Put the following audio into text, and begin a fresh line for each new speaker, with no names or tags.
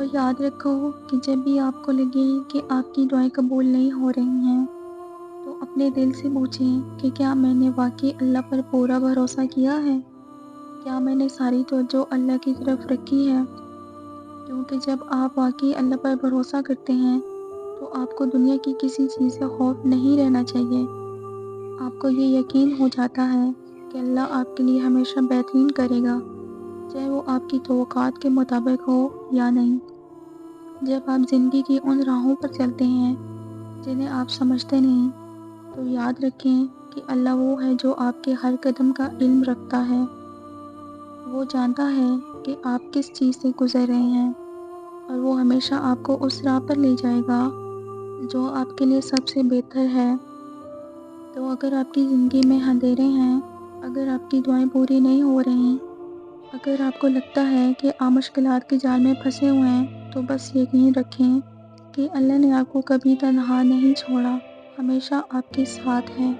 اور یاد رکھو کہ جب بھی آپ کو لگے کہ آپ کی دعائیں قبول نہیں ہو رہی ہیں تو اپنے دل سے پوچھیں کہ کیا میں نے واقعی اللہ پر پورا بھروسہ کیا ہے؟ کیا میں نے ساری توجہ اللہ کی طرف رکھی ہے؟ کیونکہ جب آپ واقعی اللہ پر بھروسہ کرتے ہیں تو آپ کو دنیا کی کسی چیز سے خوف نہیں رہنا چاہیے۔ آپ کو یہ یقین ہو جاتا ہے کہ اللہ آپ کے لیے ہمیشہ بہترین کرے گا، چاہے وہ آپ کی توقعات کے مطابق ہو یا نہیں۔ جب آپ زندگی کی ان راہوں پر چلتے ہیں جنہیں آپ سمجھتے نہیں، تو یاد رکھیں کہ اللہ وہ ہے جو آپ کے ہر قدم کا علم رکھتا ہے۔ وہ جانتا ہے کہ آپ کس چیز سے گزر رہے ہیں اور وہ ہمیشہ آپ کو اس راہ پر لے جائے گا جو آپ کے لیے سب سے بہتر ہے۔ تو اگر آپ کی زندگی میں اندھیرے ہیں، اگر آپ کی دعائیں پوری نہیں ہو رہی، اگر آپ کو لگتا ہے کہ آپ مشکلات کے جال میں پھنسے ہوئے ہیں، تو بس یقین رکھیں کہ اللہ نے آپ کو کبھی تنہا نہیں چھوڑا، ہمیشہ آپ کے ساتھ ہے۔